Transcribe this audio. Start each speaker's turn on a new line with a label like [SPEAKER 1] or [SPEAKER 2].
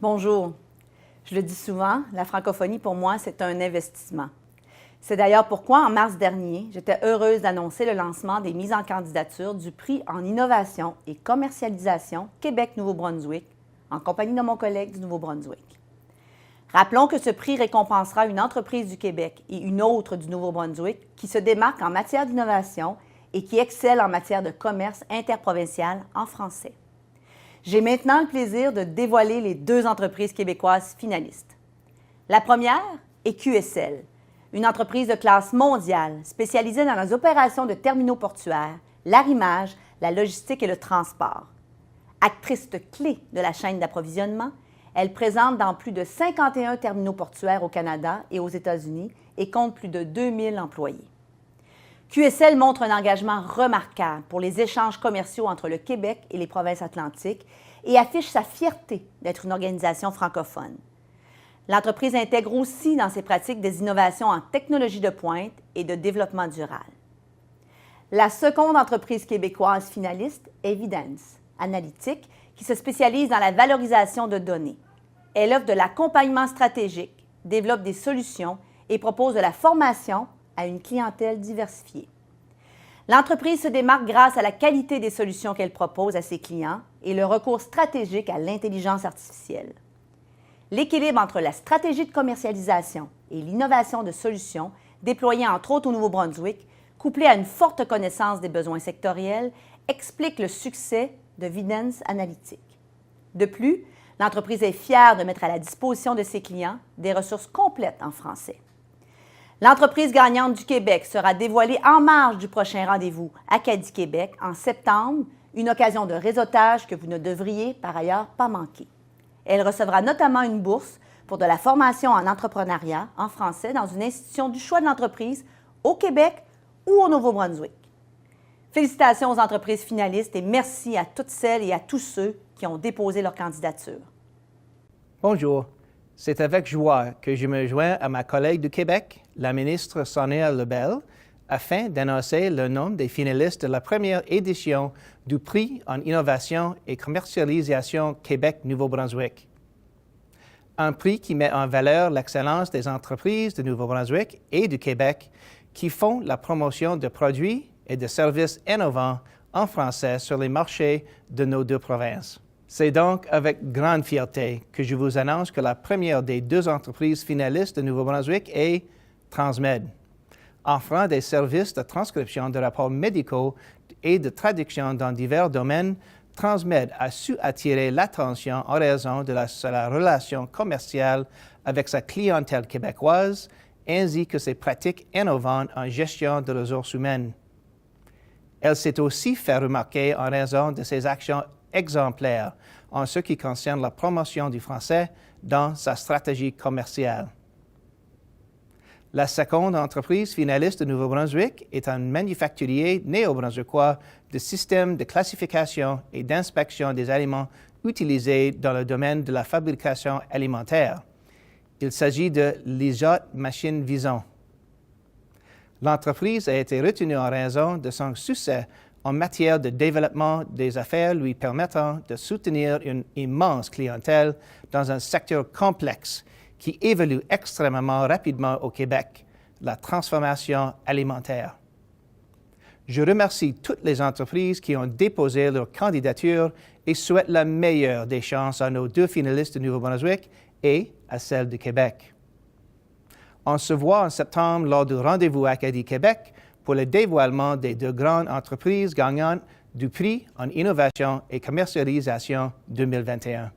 [SPEAKER 1] Bonjour. Je le dis souvent, la francophonie, pour moi, c'est un investissement. C'est d'ailleurs pourquoi, en mars dernier, j'étais heureuse d'annoncer le lancement des mises en candidature du prix en innovation et commercialisation Québec-Nouveau-Brunswick, en compagnie de mon collègue du Nouveau-Brunswick. Rappelons que ce prix récompensera une entreprise du Québec et une autre du Nouveau-Brunswick qui se démarquent en matière d'innovation et qui excellent en matière de commerce interprovincial en français. J'ai maintenant le plaisir de dévoiler les deux entreprises québécoises finalistes. La première est QSL, une entreprise de classe mondiale spécialisée dans les opérations de terminaux portuaires, l'arrimage, la logistique et le transport. Actrice clé de la chaîne d'approvisionnement, elle présente dans plus de 51 terminaux portuaires au Canada et aux États-Unis et compte plus de 2000 employés. QSL montre un engagement remarquable pour les échanges commerciaux entre le Québec et les provinces atlantiques et affiche sa fierté d'être une organisation francophone. L'entreprise intègre aussi dans ses pratiques des innovations en technologie de pointe et de développement durable. La seconde entreprise québécoise finaliste est Vidence Analytique, qui se spécialise dans la valorisation de données. Elle offre de l'accompagnement stratégique, développe des solutions et propose de la formation à une clientèle diversifiée. L'entreprise se démarque grâce à la qualité des solutions qu'elle propose à ses clients et le recours stratégique à l'intelligence artificielle. L'équilibre entre la stratégie de commercialisation et l'innovation de solutions, déployée entre autres au Nouveau-Brunswick, couplée à une forte connaissance des besoins sectoriels, explique le succès de Vidence Analytique. De plus, l'entreprise est fière de mettre à la disposition de ses clients des ressources complètes en français. L'entreprise gagnante du Québec sera dévoilée en marge du prochain rendez-vous Acadie Québec en septembre, une occasion de réseautage que vous ne devriez par ailleurs pas manquer. Elle recevra notamment une bourse pour de la formation en entrepreneuriat en français dans une institution du choix de l'entreprise au Québec ou au Nouveau-Brunswick. Félicitations aux entreprises finalistes et merci à toutes celles et à tous ceux qui ont déposé leur candidature.
[SPEAKER 2] Bonjour. C'est avec joie que je me joins à ma collègue du Québec, la ministre Sonia Lebel, afin d'annoncer le nom des finalistes de la première édition du Prix en innovation et commercialisation Québec-Nouveau-Brunswick. Un prix qui met en valeur l'excellence des entreprises de Nouveau-Brunswick et du Québec qui font la promotion de produits et de services innovants en français sur les marchés de nos deux provinces. C'est donc avec grande fierté que je vous annonce que la première des deux entreprises finalistes de Nouveau-Brunswick est Transmed, offrant des services de transcription de rapports médicaux et de traduction dans divers domaines. Transmed a su attirer l'attention en raison de sa relation commerciale avec sa clientèle québécoise, ainsi que ses pratiques innovantes en gestion de ressources humaines. Elle s'est aussi fait remarquer en raison de ses actions exemplaire en ce qui concerne la promotion du français dans sa stratégie commerciale. La seconde entreprise finaliste de Nouveau-Brunswick est un manufacturier néo-brunswickois de systèmes de classification et d'inspection des aliments utilisés dans le domaine de la fabrication alimentaire. Il s'agit de Lizotte Machine Vison. L'entreprise a été retenue en raison de son succès en matière de développement des affaires lui permettant de soutenir une immense clientèle dans un secteur complexe qui évolue extrêmement rapidement au Québec, la transformation alimentaire. Je remercie toutes les entreprises qui ont déposé leur candidature et souhaite la meilleure des chances à nos deux finalistes de Nouveau-Brunswick et à celle du Québec. On se voit en septembre lors du rendez-vous Acadie Québec pour le dévoilement des deux grandes entreprises gagnantes du Prix en innovation et commercialisation 2021.